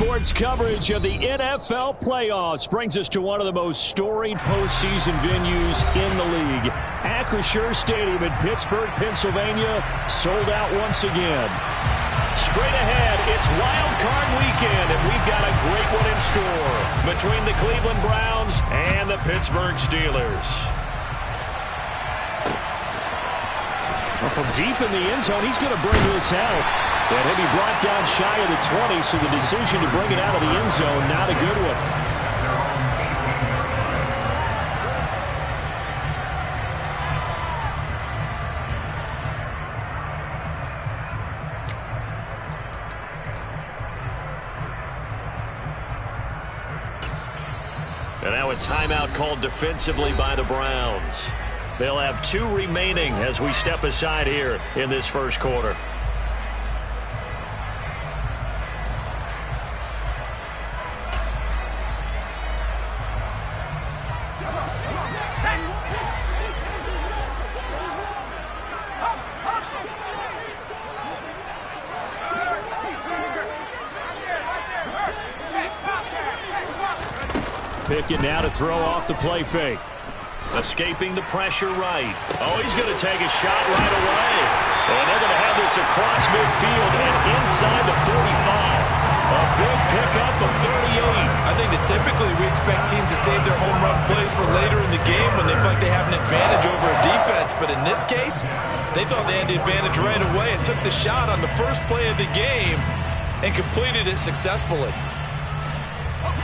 Sports coverage of the NFL playoffs brings us to one of the most storied postseason venues in the league. Acrisure Stadium in Pittsburgh, Pennsylvania, sold out once again. Straight ahead, it's Wild Card Weekend, and we've got a great one in store between the Cleveland Browns and the Pittsburgh Steelers. Well, from deep in the end zone, he's going to bring this out. And he'll be brought down shy of the 20, so the decision to bring it out of the end zone, not a good one. And now a timeout called defensively by the Browns. They'll have 2 remaining as we step aside here in this first quarter. Pickett now to throw off the play fake. Escaping the pressure right. Oh, he's going to take a shot right away. And they're going to have this across midfield and inside the 45. A big pickup of 38. I think that typically we expect teams to save their home run plays for later in the game when they feel like they have an advantage over a defense. But in this case, they thought they had the advantage right away and took the shot on the first play of the game and completed it successfully.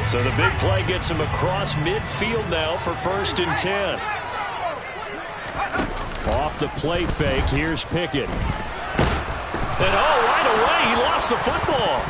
So the big play gets him across midfield now for 1st and 10. Off the play fake, here's Pickett. And right away, he lost the football.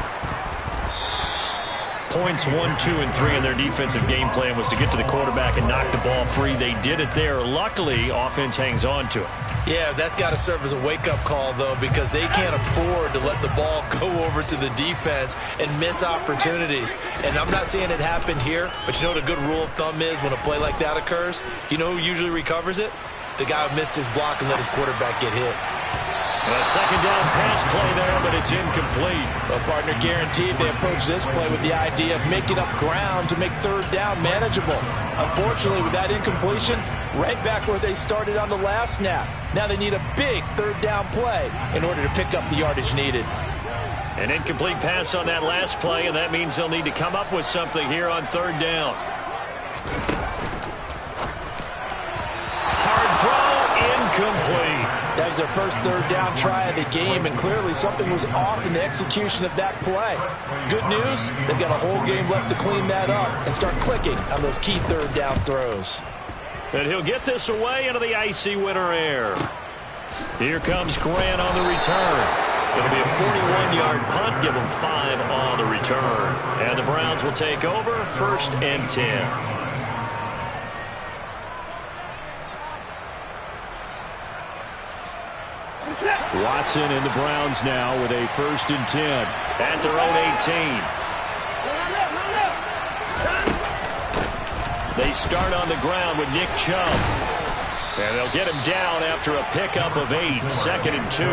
Points 1, 2, and 3 in their defensive game plan was to get to the quarterback and knock the ball free. They did it there. Luckily, offense hangs on to it. Yeah, that's got to serve as a wake-up call, though, because they can't afford to let the ball go over to the defense and miss opportunities. And I'm not saying it happened here, but you know what a good rule of thumb is when a play like that occurs? You know who usually recovers it? The guy who missed his block and let his quarterback get hit. A second down pass play there, but it's incomplete. Well, partner, guaranteed they approach this play with the idea of making up ground to make 3rd down manageable. Unfortunately, with that incompletion, right back where they started on the last snap. Now they need a big 3rd down play in order to pick up the yardage needed. An incomplete pass on that last play, and that means they'll need to come up with something here on 3rd down. Hard throw, incomplete. That was their first 3rd down try of the game, and clearly something was off in the execution of that play. Good news, they've got a whole game left to clean that up and start clicking on those key 3rd down throws. And he'll get this away into the icy winter air. Here comes Grant on the return. It'll be a 41-yard punt, give them 5 on the return. And the Browns will take over 1st and 10. Watson and the Browns now with a 1st and 10 at their own 18. They start on the ground with Nick Chubb. And they'll get him down after a pickup of 8, 2nd and 2.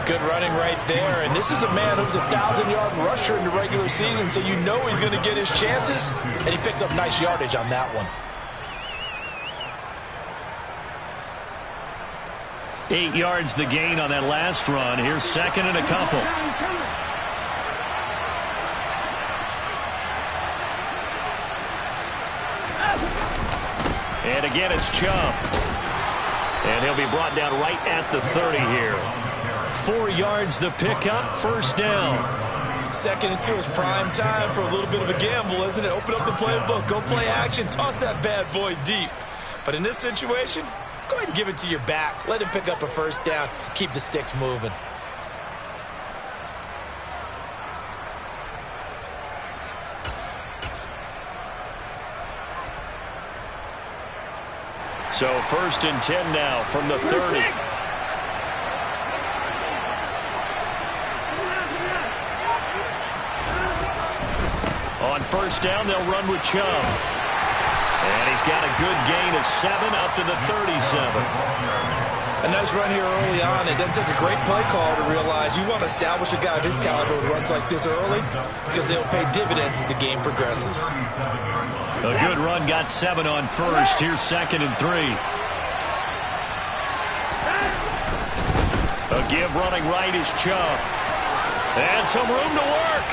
Good running right there. And this is a man who's a 1,000-yard rusher in the regular season, so you know he's going to get his chances. And he picks up nice yardage on that one. 8 yards the gain on that last run. Here's 2nd and a couple. And again, it's Chubb. And he'll be brought down right at the 30 here. 4 yards the pickup, 1st down. 2nd and 2 is prime time for a little bit of a gamble, isn't it? Open up the playbook, go play action, toss that bad boy deep. But in this situation, go ahead and give it to your back. Let him pick up a 1st down. Keep the sticks moving. So 1st and 10 now from the 30. On 1st down, they'll run with Chubb. And he's got a good gain of 7 up to the 37. A nice run here early on. It doesn't take a great play call to realize you want to establish a guy of his caliber who runs like this early because they'll pay dividends as the game progresses. A good run, got 7 on first. Here's 2nd and 3. A give running right is Chubb. And some room to work.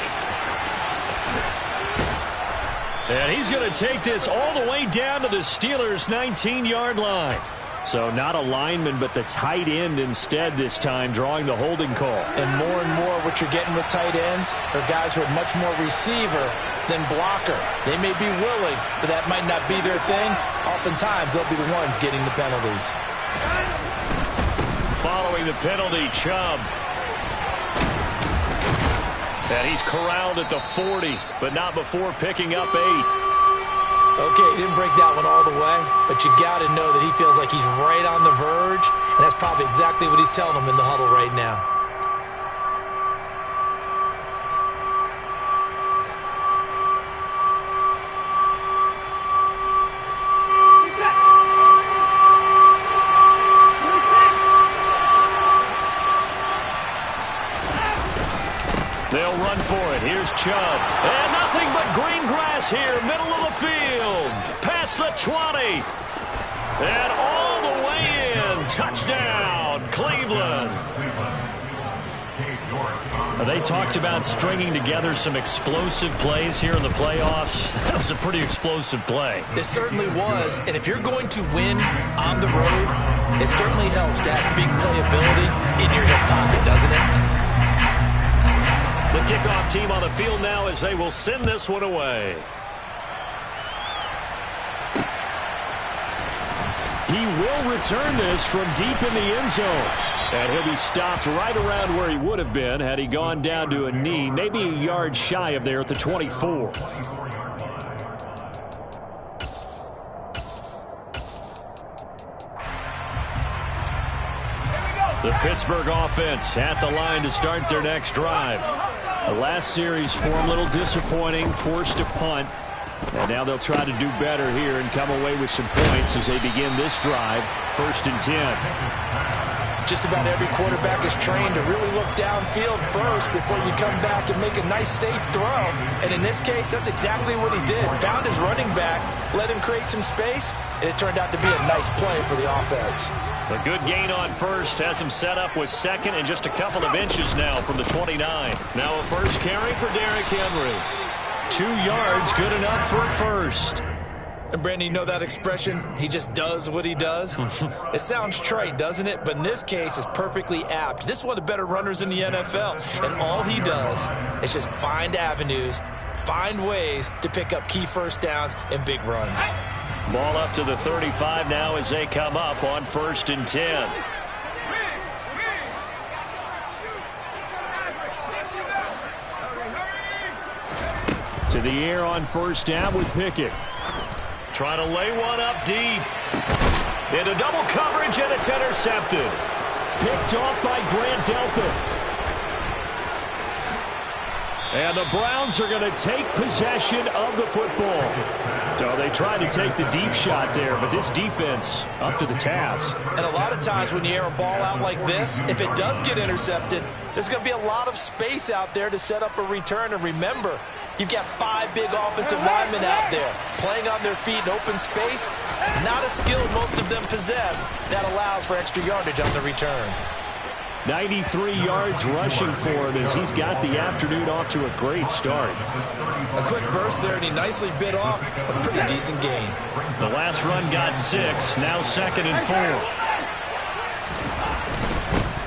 And he's going to take this all the way down to the Steelers' 19-yard line. So not a lineman, but the tight end instead this time, drawing the holding call. And more what you're getting with tight ends are guys who are much more receiver than blocker. They may be willing, but that might not be their thing. Oftentimes, they'll be the ones getting the penalties. Following the penalty, Chubb. And he's corralled at the 40, but not before picking up 8. Okay, he didn't break that one all the way, but you got to know that he feels like he's right on the verge, and that's probably exactly what he's telling them in the huddle right now. They'll run for it. Here's Chubb. And nothing but green grass here, middle of the field. Past the 20. And all the way in. Touchdown, Cleveland. They talked about stringing together some explosive plays here in the playoffs. That was a pretty explosive play. It certainly was. And if you're going to win on the road, it certainly helps to have big playability in your hip pocket, doesn't it? The kickoff team on the field now as they will send this one away. He will return this from deep in the end zone. And he'll be stopped right around where he would have been had he gone down to a knee, maybe a yard shy of there at the 24. The Pittsburgh offense at the line to start their next drive. The last series for him a little disappointing, forced a punt. And now they'll try to do better here and come away with some points as they begin this drive. 1st and 10. Just about every quarterback is trained to really look downfield first before you come back and make a nice, safe throw. And in this case, that's exactly what he did. Found his running back, let him create some space, and it turned out to be a nice play for the offense. A good gain on first has him set up with 2nd and just a couple of inches now from the 29. Now a first carry for Derrick Henry. 2 yards, good enough for first. And Brandon, you know that expression, he just does what he does? It sounds trite, doesn't it? But in this case, it's perfectly apt. This is one of the better runners in the NFL. And all he does is just find avenues, find ways to pick up key first downs and big runs. Ball up to the 35 now as they come up on 1st and 10. To the air on 1st down with Pickett. Trying to lay one up deep. Into double coverage, and it's intercepted. Picked off by Grant Delpit. And the Browns are going to take possession of the football. So they tried to take the deep shot there, but this defense up to the task. And a lot of times when you air a ball out like this, if it does get intercepted, there's going to be a lot of space out there to set up a return. And remember, you've got 5 big offensive linemen out there playing on their feet in open space. Not a skill most of them possess that allows for extra yardage on the return. 93 yards rushing for him as he's got the afternoon off to a great start. A quick burst there, and he nicely bit off a pretty decent gain. The last run got 6, now 2nd and 4.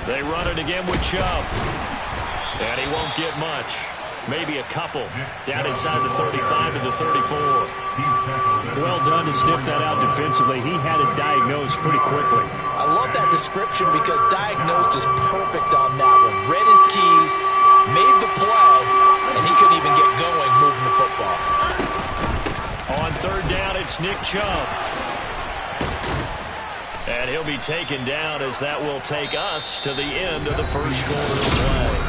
They run it again with Chubb. And he won't get much. Maybe a couple. Down inside the 35 to the 34. Well done to sniff that out defensively. He had it diagnosed pretty quickly. I love that description because diagnosed is perfect on that one. Read his keys, made the play, and he couldn't even get going moving the football. On 3rd down, it's Nick Chubb. And he'll be taken down as that will take us to the end of the first quarter of play.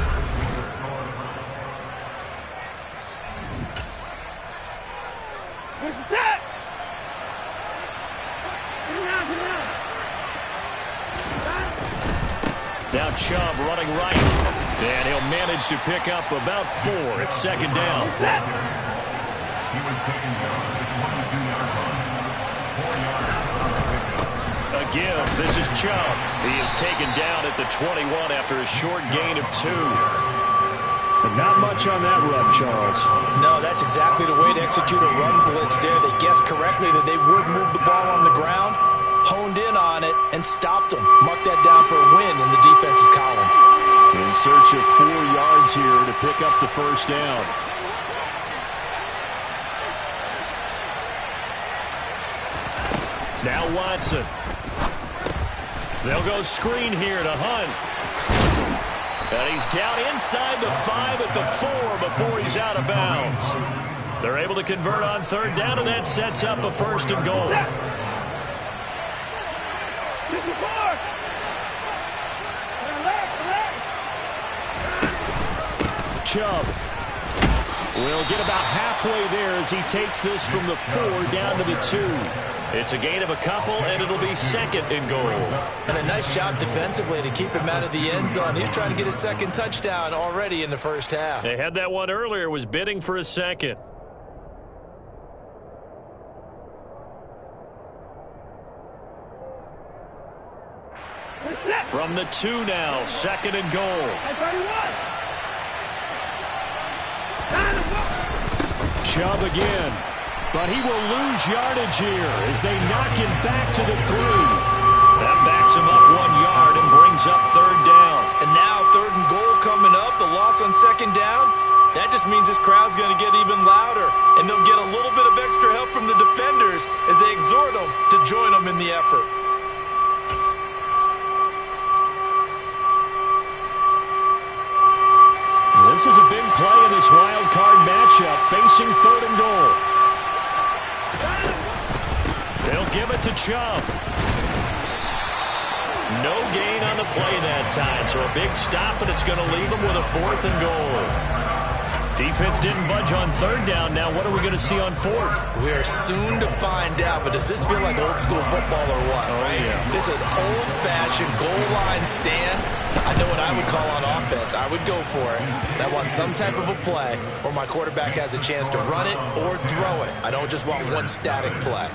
Now Chubb running right. And he'll manage to pick up about 4. It's second down. A give. This is Chubb. He is taken down at the 21 after a short gain of 2. But not much on that run, Charles. No, that's exactly the way to execute a run blitz there. They guessed correctly that they would move the ball on the ground, honed in on it, and stopped them. Mark that down for a win in the defense's column. In search of 4 yards here to pick up the first down. Now Watson. They'll go screen here to Hunt. And he's down inside the 5 at the 4 before he's out of bounds. They're able to convert on third down, and that sets up a first and goal. Chubb will get about halfway there as he takes this from the 4 down to the 2. It's a gain of a couple, and it'll be second and goal. And a nice job defensively to keep him out of the end zone. He's trying to get his second touchdown already in the first half. They had that one earlier, was bidding for a second. From the 2 now, second and goal. Chubb again. But he will lose yardage here as they knock him back to the 3. That backs him up 1 yard and brings up third down. And now third and goal coming up. The loss on second down. That just means this crowd's going to get even louder. And they'll get a little bit of extra help from the defenders as they exhort them to join them in the effort. This is a big play in this wild card matchup, facing third and goal. They'll give it to Chubb. No gain on the play that time, so a big stop, and it's going to leave them with a 4th and goal. Defense didn't budge on third down. Now what are we going to see on 4th? We are soon to find out, but does this feel like old school football or what? Oh, yeah. This is an old-fashioned goal line stand. I know what I would call on offense. I would go for it. I want some type of a play where my quarterback has a chance to run it or throw it. I don't just want one static play.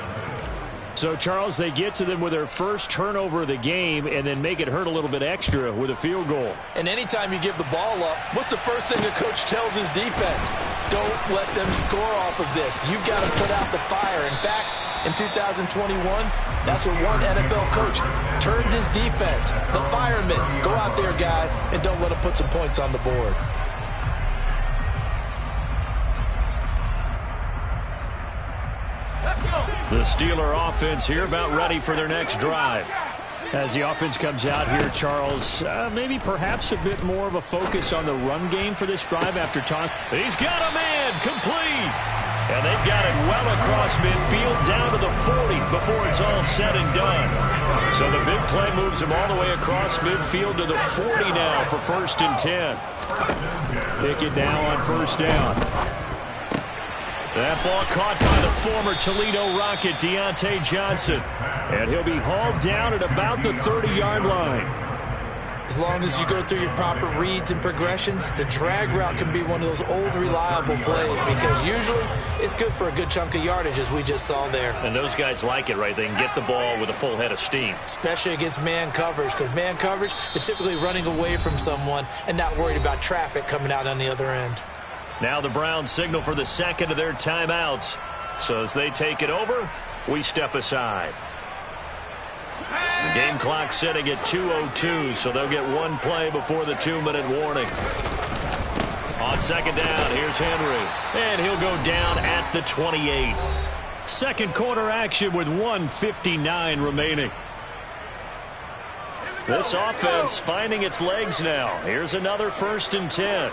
So, Charles, they get to them with their first turnover of the game and then make it hurt a little bit extra with a field goal. And anytime you give the ball up, what's the first thing a coach tells his defense? Don't let them score off of this. You've got to put out the fire. In fact, in 2021, that's what one NFL coach turned his defense. The firemen. Go out there, guys, and don't let them put some points on the board. The Steeler offense here about ready for their next drive. As the offense comes out here, Charles, maybe perhaps a bit more of a focus on the run game for this drive after toss. He's got a man complete. And they've got it well across midfield down to the 40 before it's all said and done. So the big play moves him all the way across midfield to the 40 now for 1st and 10. Pickett now on first down. That ball caught by the former Toledo Rocket, Deontay Johnson. And he'll be hauled down at about the 30-yard line. As long as you go through your proper reads and progressions, the drag route can be one of those old reliable plays because usually it's good for a good chunk of yardage as we just saw there. And those guys like it, right? They can get the ball with a full head of steam. Especially against man coverage because man coverage, they're typically running away from someone and not worried about traffic coming out on the other end. Now the Browns signal for the second of their timeouts. So as they take it over, we step aside. The game clock sitting at 2:02, so they'll get one play before the 2-minute warning. On second down, here's Henry. And he'll go down at the 28. Second quarter action with 1:59 remaining. This offense finding its legs now. Here's another 1st and 10.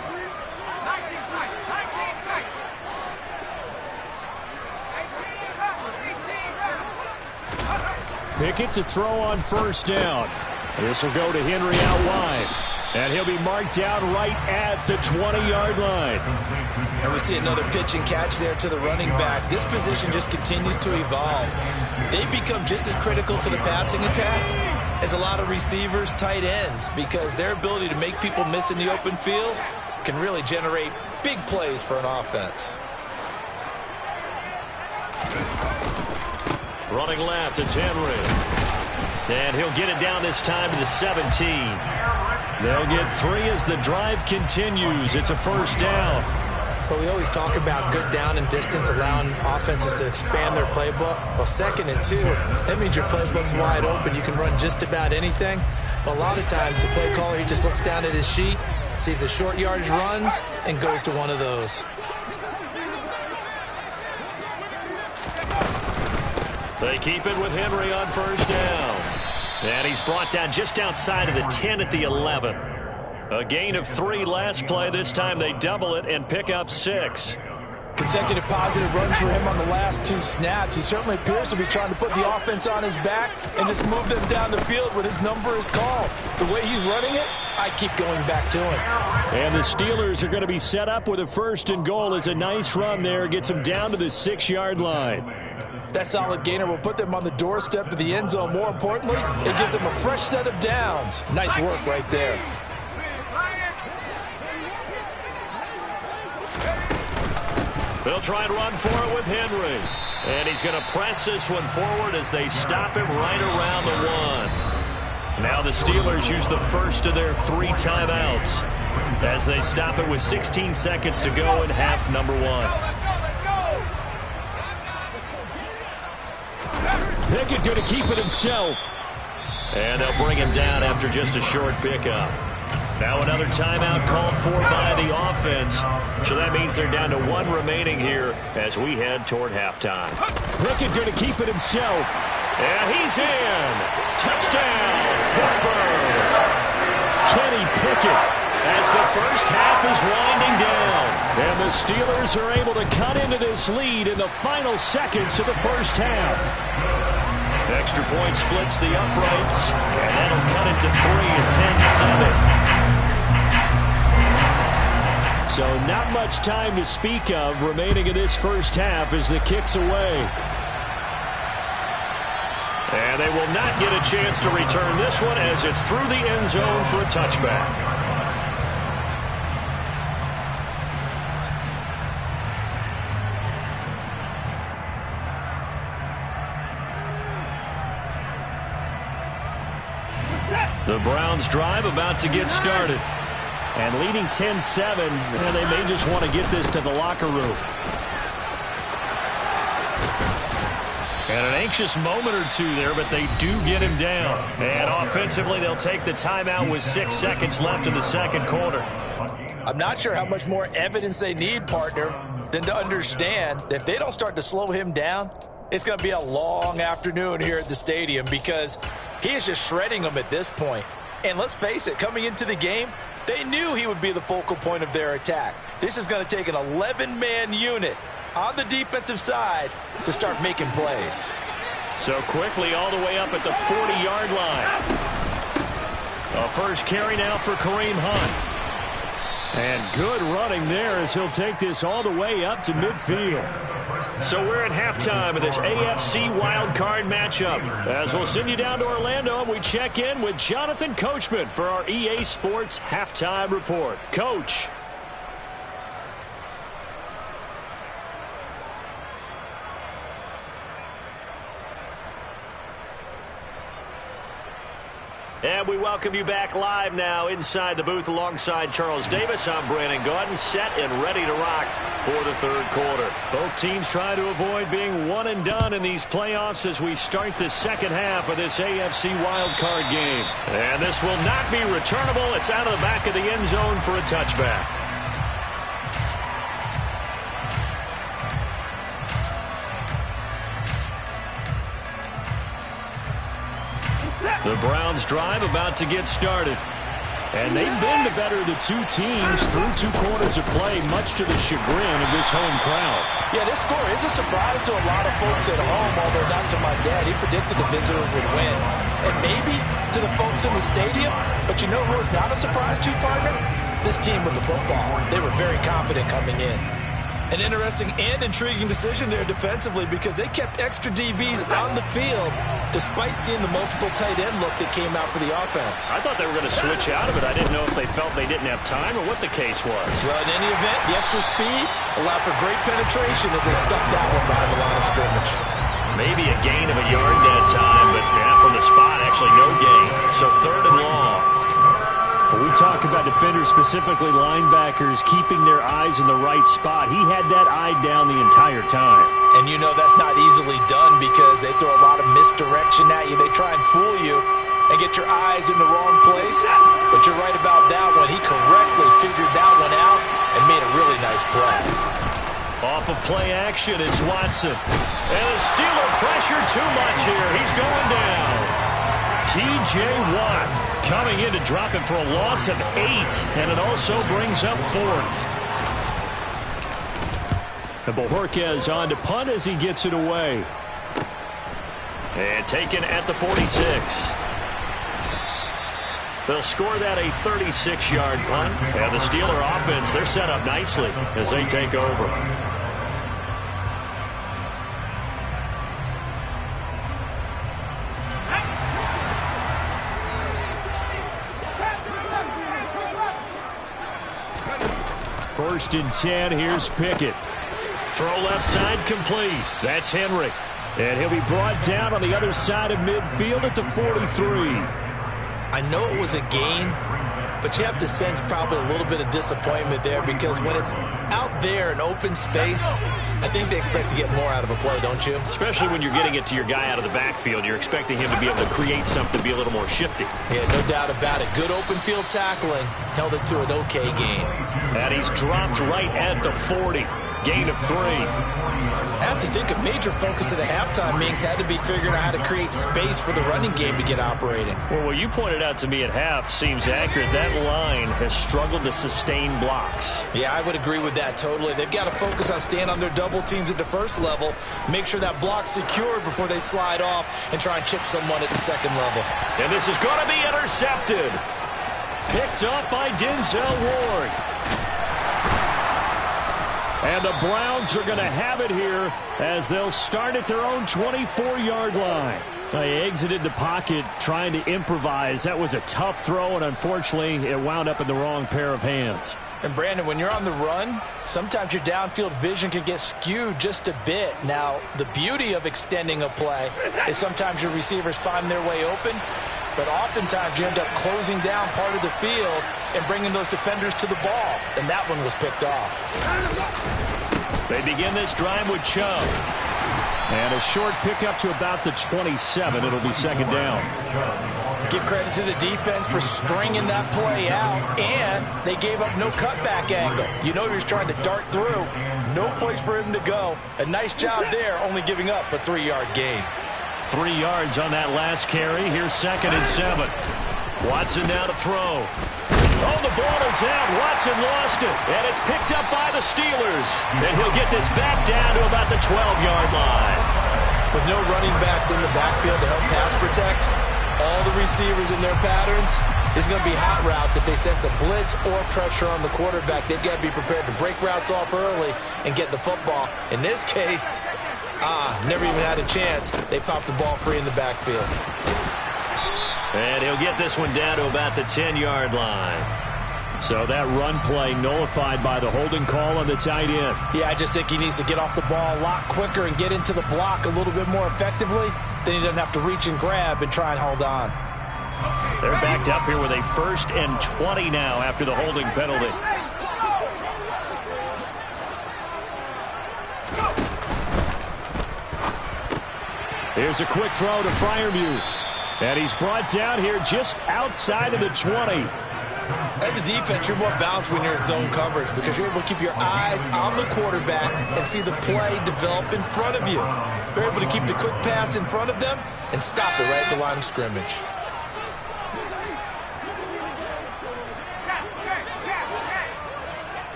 Pickett to throw on first down. This will go to Henry out wide. And he'll be marked down right at the 20-yard line. And we see another pitch and catch there to the running back. This position just continues to evolve. They become just as critical to the passing attack is a lot of receivers, tight ends, because their ability to make people miss in the open field can really generate big plays for an offense. Running left, it's Henry. And he'll get it down this time to the 17. They'll get 3 as the drive continues. It's a first down. But we always talk about good down and distance, allowing offenses to expand their playbook. Well, 2nd and 2, that means your playbook's wide open. You can run just about anything. But a lot of times, the play caller, he just looks down at his sheet, sees the short yardage runs, and goes to one of those. They keep it with Henry on first down. And he's brought down just outside of the 10 at the 11. A gain of 3 last play. This time they double it and pick up 6. Consecutive positive runs for him on the last 2 snaps. He certainly appears to be trying to put the offense on his back and just move them down the field when his number is called. The way he's running it, I keep going back to him. And the Steelers are going to be set up with a 1st and goal. It's a nice run there. Gets them down to the 6-yard line. That solid gainer will put them on the doorstep of the end zone. More importantly, it gives them a fresh set of downs. Nice work right there. They'll try and run for it with Henry. And he's going to press this one forward as they stop him right around the 1. Now the Steelers use the first of their 3 timeouts as they stop it with 16 seconds to go in half number 1. Pickett going to keep it himself. And they'll bring him down after just a short pickup. Now another timeout called for by the offense. So that means they're down to 1 remaining here as we head toward halftime. Pickett going to keep it himself. And he's in. Touchdown, Pittsburgh. Kenny Pickett as the first half is winding down. And the Steelers are able to cut into this lead in the final seconds of the first half. Extra point splits the uprights, and that'll cut it to 3 at 10-7. So not much time to speak of remaining in this first half as the kick's away. And they will not get a chance to return this one as it's through the end zone for a touchback. The Browns drive about to get started. And leading 10-7, they may just want to get this to the locker room. And an anxious moment or 2 there, but they do get him down. And offensively, they'll take the timeout with 6 seconds left in the second quarter. I'm not sure how much more evidence they need, partner, than to understand that if they don't start to slow him down, it's going to be a long afternoon here at the stadium because he is just shredding them at this point. And let's face it, coming into the game, they knew he would be the focal point of their attack. This is going to take an 11-man unit on the defensive side to start making plays. So quickly all the way up at the 40-yard line. A first carry now for Kareem Hunt. And good running there as he'll take this all the way up to midfield. So we're at halftime of this AFC wildcard matchup. As we'll send you down to Orlando, and we check in with Jonathan Coachman for our EA Sports Halftime Report. Coach. And we welcome you back live now inside the booth alongside Charles Davis. I'm Brandon Gaudin, set and ready to rock for the third quarter. Both teams try to avoid being one and done in these playoffs as we start the second half of this AFC wildcard game. And this will not be returnable. It's out of the back of the end zone for a touchback. The Browns drive about to get started. And they've been the better of the 2 teams through 2 quarters of play, much to the chagrin of this home crowd. Yeah, this score is a surprise to a lot of folks at home, although not to my dad. He predicted the visitors would win. And maybe to the folks in the stadium. But you know who is not a surprise to, partner? This team with the football. They were very confident coming in. An interesting and intriguing decision there defensively because they kept extra DBs on the field despite seeing the multiple tight end look that came out for the offense. I thought they were going to switch out of it. I didn't know if they felt they didn't have time or what the case was. Well, in any event, the extra speed allowed for great penetration as they stuck that one behind the line of scrimmage. Maybe a gain of a yard that time, but yeah, from the spot, actually no gain. So 3rd and long. When we talk about defenders, specifically linebackers, keeping their eyes in the right spot, he had that eye down the entire time. And you know that's not easily done because they throw a lot of misdirection at you. They try and fool you and get your eyes in the wrong place. But you're right about that one. He correctly figured that one out and made a really nice play. Off of play action, it's Watson. And the Steeler pressure too much here. He's going down. T.J. Watt coming in to drop him for a loss of 8, and it also brings up 4th. And Bojorquez on to punt as he gets it away. And taken at the 46. They'll score that a 36-yard punt. And the Steeler offense, they're set up nicely as they take over. First and 10, here's Pickett. Throw left side complete. That's Henry. And he'll be brought down on the other side of midfield at the 43. I know it was a gain, but you have to sense probably a little bit of disappointment there because when it's out there in open space, I think they expect to get more out of a play, don't you? Especially when you're getting it to your guy out of the backfield. You're expecting him to be able to create something, be a little more shifty. Yeah, no doubt about it. Good open field tackling. Held it to an okay gain. And he's dropped right at the 40. Gain of 3. I have to think a major focus at the halftime, Minks, had to be figuring out how to create space for the running game to get operating. Well, what you pointed out to me at half seems accurate. That line has struggled to sustain blocks. Yeah, I would agree with that totally. They've got to focus on staying on their double teams at the first level, make sure that block's secured before they slide off and try and chip someone at the second level. And this is going to be intercepted. Picked off by Denzel Ward. And the Browns are going to have it here as they'll start at their own 24-yard line. They exited the pocket trying to improvise. That was a tough throw, and unfortunately, it wound up in the wrong pair of hands. And, Brandon, when you're on the run, sometimes your downfield vision can get skewed just a bit. Now, the beauty of extending a play is sometimes your receivers find their way open, but oftentimes you end up closing down part of the field and bringing those defenders to the ball, and that one was picked off. They begin this drive with Chubb. And a short pickup to about the 27. It'll be 2nd down. Give credit to the defense for stringing that play out, and they gave up no cutback angle. You know he was trying to dart through. No place for him to go. A nice job there, only giving up a 3-yard gain. 3 yards on that last carry. Here's 2nd and 7. Watson now to throw. Oh, the ball is out. Watson lost it. And it's picked up by the Steelers. And he'll get this back down to about the 12-yard line. With no running backs in the backfield to help pass protect, all the receivers in their patterns, it's going to be hot routes if they sense a blitz or pressure on the quarterback. They've got to be prepared to break routes off early and get the football. In this case, never even had a chance. They popped the ball free in the backfield. And he'll get this one down to about the 10-yard line. So that run play nullified by the holding call on the tight end. Yeah, I just think he needs to get off the ball a lot quicker and get into the block a little bit more effectively. Then he doesn't have to reach and grab and try and hold on. They're backed up here with a 1st and 20 now after the holding penalty. Here's a quick throw to Freiermuth. And he's brought down here just outside of the 20. As a defense, you're more balanced when you're in zone coverage because you're able to keep your eyes on the quarterback and see the play develop in front of you. You're able to keep the quick pass in front of them and stop it right at the line of scrimmage.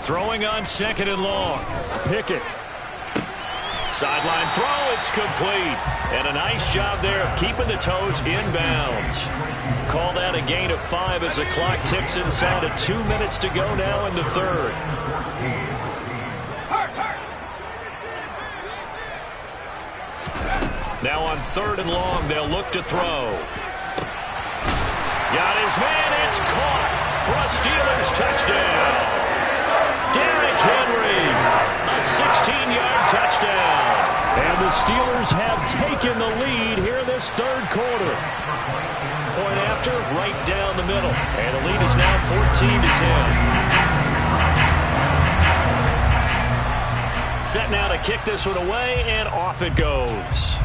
Throwing on 2nd and long. Pickett. Sideline throw, it's complete. And a nice job there of keeping the toes inbounds. Call that a gain of 5 as the clock ticks inside of 2 minutes to go now in the third. Now on 3rd and long, they'll look to throw. Got his man, it's caught for a Steelers touchdown. Derrick Henry, a 16-yard touchdown. And the Steelers have taken the lead here this third quarter. Point after, right down the middle. And the lead is now 14-10. Set now to kick this one away, and off it goes.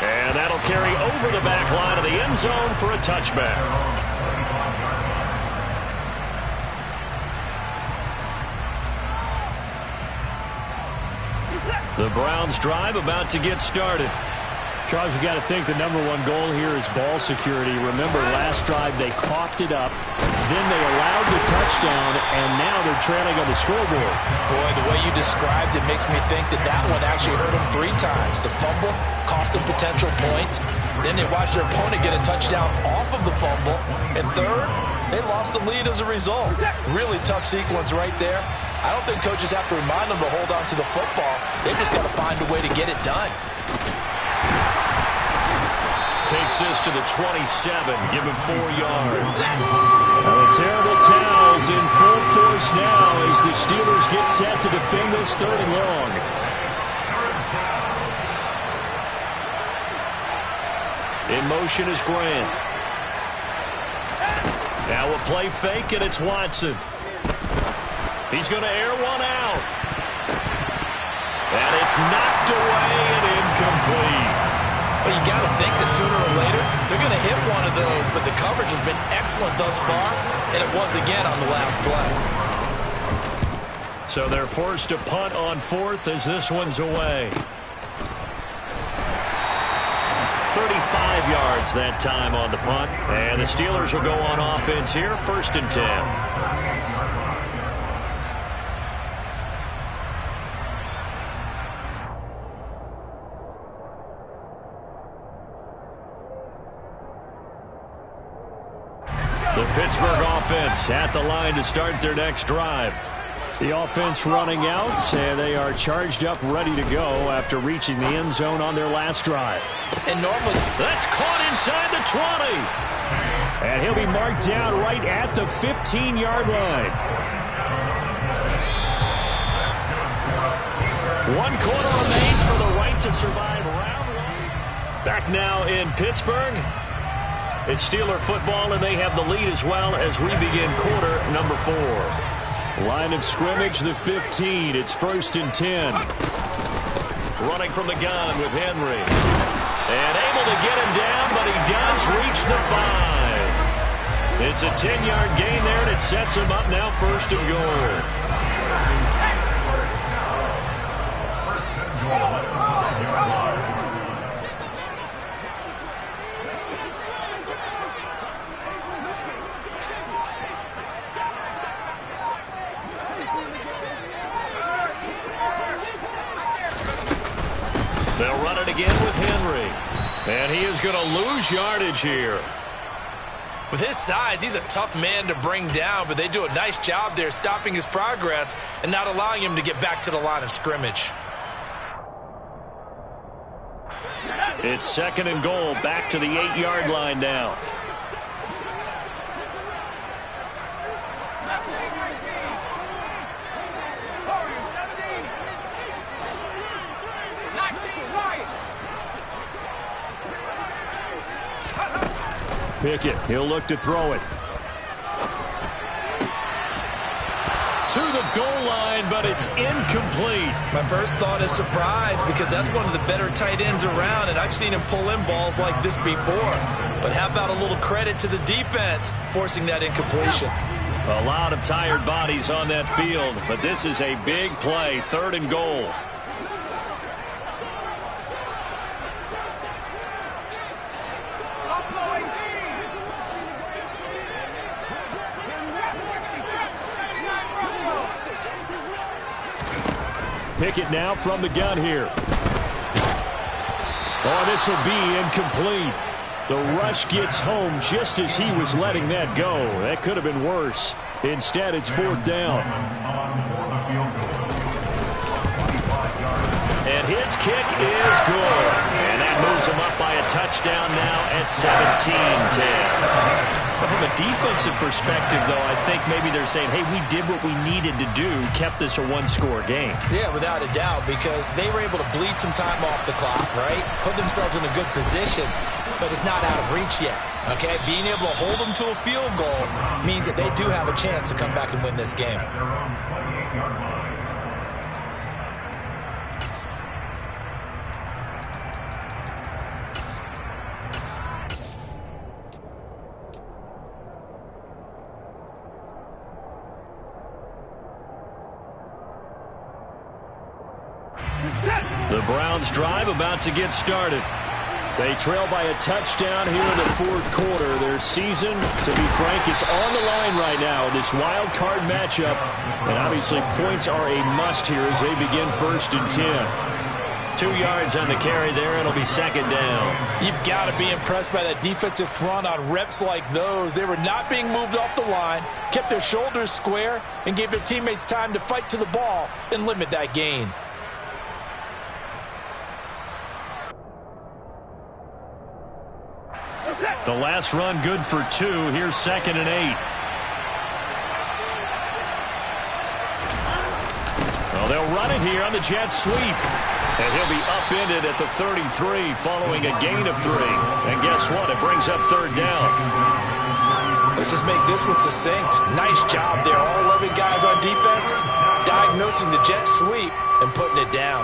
And that'll carry over the back line of the end zone for a touchback. The Browns drive about to get started. Charles, you got to think the #1 goal here is ball security. Remember, last drive they coughed it up, then they allowed the touchdown, and now they're trailing on the scoreboard. Boy, the way you described it makes me think that that one actually hurt them 3 times. The fumble cost them potential points. Then they watched their opponent get a touchdown off of the fumble. And third, they lost the lead as a result. Really tough sequence right there. I don't think coaches have to remind them to hold on to the football. They just got to find a way to get it done. Takes this to the 27. Give him 4 yards. The terrible towels in full force now as the Steelers get set to defend this 3rd and long. In motion is Grant. Now a play fake, and it's Watson. He's going to air one out. And it's knocked away and incomplete. Well, you got to think that sooner or later they're going to hit one of those, but the coverage has been excellent thus far, and it was again on the last play. So they're forced to punt on 4th as this one's away. 35 yards that time on the punt, and the Steelers will go on offense here, 1st and 10. The Pittsburgh offense at the line to start their next drive. The offense running out, and they are charged up, ready to go after reaching the end zone on their last drive. And normally, that's caught inside the 20. And he'll be marked down right at the 15-yard line. 1 quarter remains for the right to survive round 1. Back now in Pittsburgh. It's Steeler football, and they have the lead as well as we begin quarter number 4. Line of scrimmage, the 15. It's 1st and 10. Running from the gun with Henry. And able to get him down, but he does reach the 5. It's a 10-yard gain there, and it sets him up now 1st and goal. They'll run it again with Henry. And he is going to lose yardage here. With his size, he's a tough man to bring down, but they do a nice job there stopping his progress and not allowing him to get back to the line of scrimmage. It's 2nd and goal, back to the 8-yard line now. Pickett, he'll look to throw it. To the goal line, but it's incomplete. My first thought is surprise because that's one of the better tight ends around, and I've seen him pull in balls like this before. But how about a little credit to the defense forcing that incompletion? A lot of tired bodies on that field, but this is a big play, 3rd and goal. Pickett now from the gun here. Oh, this will be incomplete. The rush gets home just as he was letting that go. That could have been worse. Instead, it's 4th down. And his kick is good. And that moves him up by a touchdown now at 17-10. From a defensive perspective, though, I think maybe they're saying, hey, we did what we needed to do, kept this a one-score game. Yeah, without a doubt, because they were able to bleed some time off the clock, right? Put themselves in a good position, but it's not out of reach yet, okay? Being able to hold them to a field goal means that they do have a chance to come back and win this game. The Browns drive about to get started. They trail by a touchdown here in the 4th quarter. Their season, to be frank, it's on the line right now in this wild card matchup. And obviously points are a must here as they begin 1st and 10. 2 yards on the carry there. It'll be 2nd down. You've got to be impressed by that defensive front on reps like those. They were not being moved off the line, kept their shoulders square, and gave their teammates time to fight to the ball and limit that gain. The last run good for 2. Here's 2nd and 8. Well, they'll run it here on the jet sweep. And he'll be upended at the 33 following a gain of 3. And guess what? It brings up 3rd down. Let's just make this one succinct. Nice job there. All 11 guys on defense diagnosing the jet sweep and putting it down.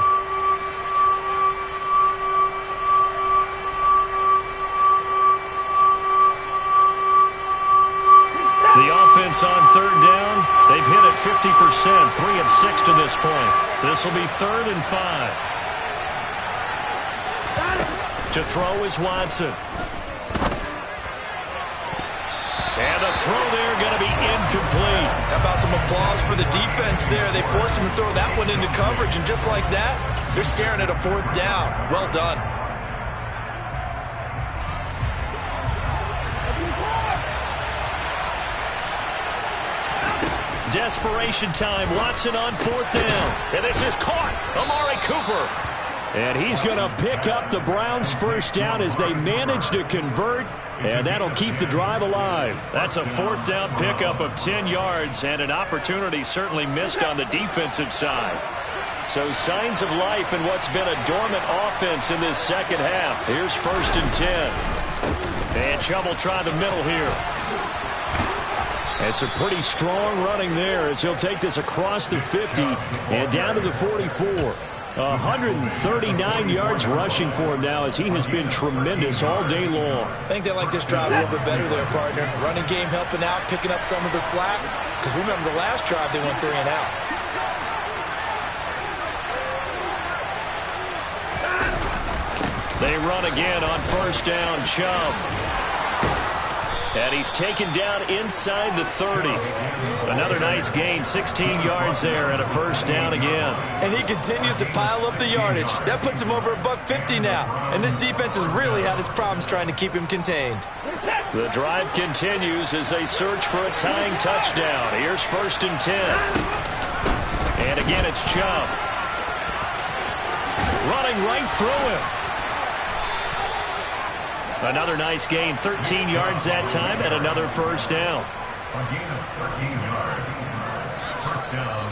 The offense on 3rd down, they've hit it 50%, 3 of 6 to this point. This will be 3rd and 5. To throw is Watson. And the throw there going to be incomplete. How about some applause for the defense there? They forced him to throw that one into coverage, and just like that, they're staring at a 4th down. Well done. Desperation time. Watson on 4th down. And this is caught. Amari Cooper. And he's going to pick up the Browns' 1st down as they manage to convert. And that'll keep the drive alive. That's a 4th down pickup of 10 yards and an opportunity certainly missed on the defensive side. So signs of life in what's been a dormant offense in this 2nd half. Here's 1st and 10. And Chubb will try the middle here. It's a pretty strong running there as he'll take this across the 50 and down to the 44. 139 yards rushing for him now as he has been tremendous all day long. I think they like this drive a little bit better there, partner. Running game helping out, picking up some of the slack. Because remember the last drive, they went 3 and out. They run again on 1st down. Chubb. And he's taken down inside the 30. Another nice gain, 16 yards there and a 1st down again. And he continues to pile up the yardage. That puts him over $150 now. And this defense has really had its problems trying to keep him contained. The drive continues as they search for a tying touchdown. Here's 1st and 10. And again, it's Chubb. Running right through him. Another nice gain, 13 yards that time, and another 1st down.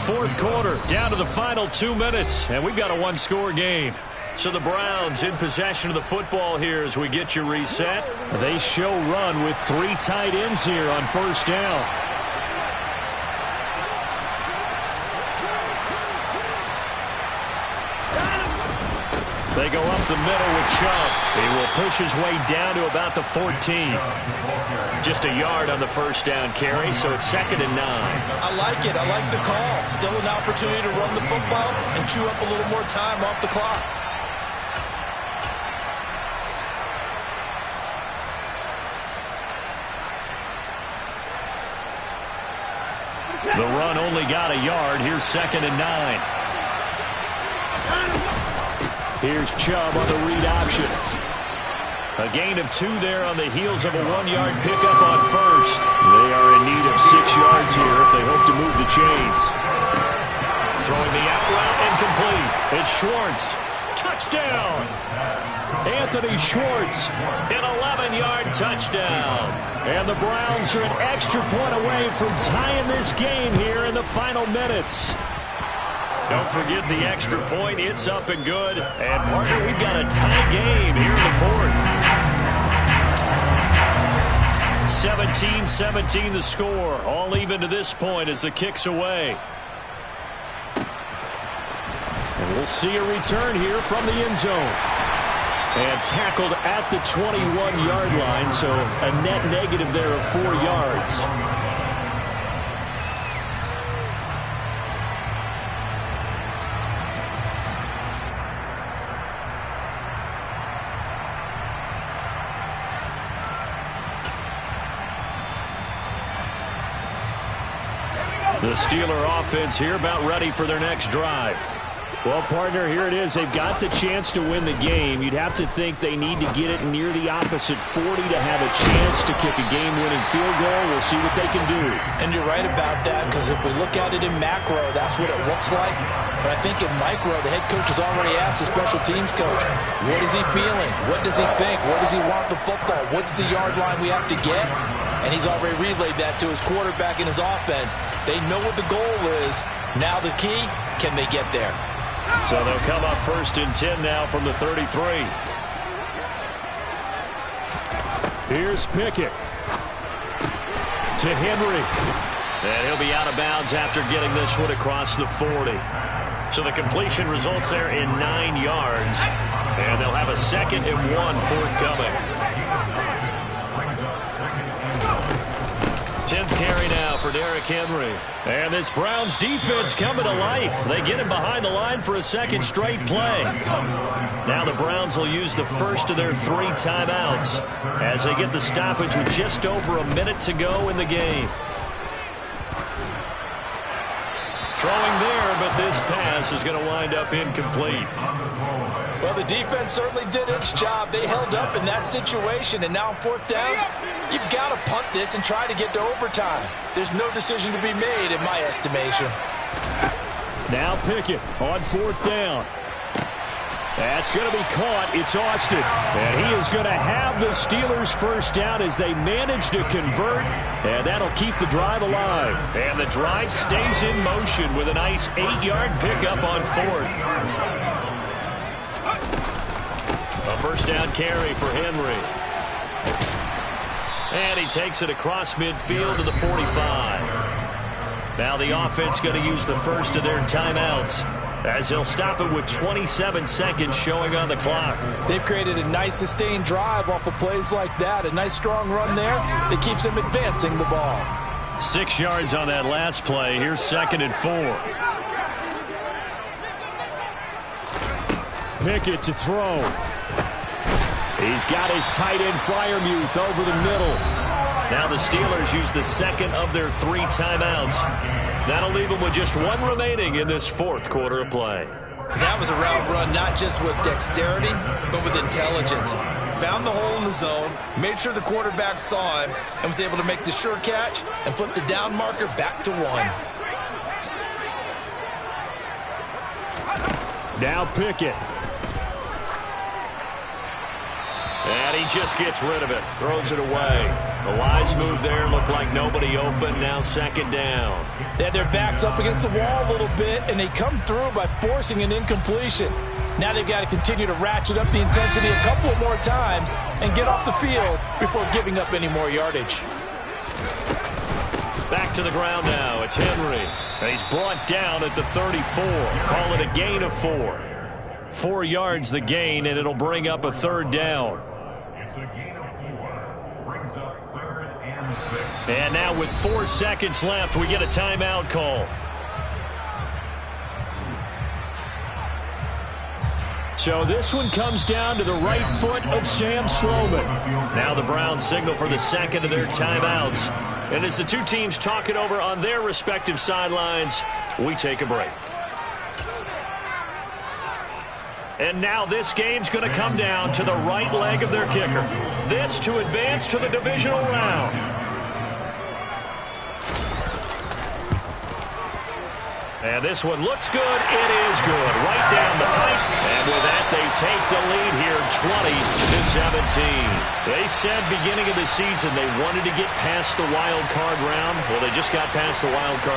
4th quarter, down to the final 2 minutes, and we've got a 1-score game. So the Browns in possession of the football here as we get you reset. They show run with 3 tight ends here on 1st down. They go up the middle with Chubb. He will push his way down to about the 14. Just a yard on the 1st down carry, so it's 2nd and 9. I like it. I like the call. Still an opportunity to run the football and chew up a little more time off the clock. The run only got a yard. Here's 2nd and 9. Here's Chubb on the read option. A gain of 2 there on the heels of a 1-yard pickup on first. They are in need of 6 yards here if they hope to move the chains. Throwing the out route incomplete. It's Schwartz. Touchdown! Anthony Schwartz, an 11-yard touchdown. And the Browns are an extra point away from tying this game here in the final minutes. Don't forget the extra point. It's up and good. And, partner, we've got a tie game here in the fourth. 17-17 the score. All even to this point as the kick's away. And we'll see a return here from the end zone. And tackled at the 21-yard line, so a net negative there of 4 yards. The Steeler offense here about ready for their next drive. Well, partner, here it is. They've got the chance to win the game. You'd have to think they need to get it near the opposite 40 to have a chance to kick a game-winning field goal. We'll see what they can do. And you're right about that, because if we look at it in macro, that's what it looks like. But I think in micro, the head coach has already asked the special teams coach, what is he feeling? What does he think? Where does he want the football? What's the yard line we have to get? And he's already relayed that to his quarterback and his offense. They know what the goal is. Now the key, can they get there? So they'll come up 1st and 10 now from the 33. Here's Pickett. To Henry. And he'll be out of bounds after getting this one across the 40. So the completion results there in 9 yards. And they'll have a 2nd and 1 forthcoming. 10th carry now for Derrick Henry. And this Browns defense coming to life. They get him behind the line for a 2nd straight play. Now the Browns will use the first of their 3 timeouts as they get the stoppage with just over a minute to go in the game. Throwing there, but this pass is going to wind up incomplete. Well, the defense certainly did its job. They held up in that situation, and now on 4th down, you've got to punt this and try to get to overtime. There's no decision to be made in my estimation. Now Pickett on 4th down. That's going to be caught. It's Austin. And he is going to have the Steelers' first down as they manage to convert. And that'll keep the drive alive. And the drive stays in motion with a nice 8-yard pickup on 4th. A first down carry for Henry. And he takes it across midfield to the 45. Now the offense going to use the first of their timeouts as he'll stop it with 27 seconds showing on the clock. They've created a nice sustained drive off of plays like that. A nice strong run there that keeps them advancing the ball. 6 yards on that last play. Here's 2nd and 4. Pickett to throw. He's got his tight end Freiermuth over the middle. Now the Steelers use the 2nd of their 3 timeouts. That'll leave them with just 1 remaining in this 4th quarter of play. That was a route run not just with dexterity, but with intelligence. Found the hole in the zone, made sure the quarterback saw him, and was able to make the sure catch and flip the down marker back to 1. Now Pickett. And he just gets rid of it. Throws it away. The wise move there. Looked like nobody open. Now 2nd down. They had their backs up against the wall a little bit, and they come through by forcing an incompletion. Now they've got to continue to ratchet up the intensity a couple of more times and get off the field before giving up any more yardage. Back to the ground now. It's Henry. And he's brought down at the 34. Call it a gain of 4. 4 yards the gain, and it'll bring up a 3rd down. It's a gain of 4. Brings up 3rd and 6. And now with 4 seconds left, we get a timeout call. So this one comes down to the right foot of Sam Sloman. Now the Browns signal for the 2nd of their timeouts. And as the 2 teams talk it over on their respective sidelines, we take a break. And now this game's going to come down to the right leg of their kicker. This to advance to the divisional round. And this one looks good. It is good. Right down the pipe. And with that, they take the lead here 20-17. They said beginning of the season they wanted to get past the wild card round. Well, they just got past the wild card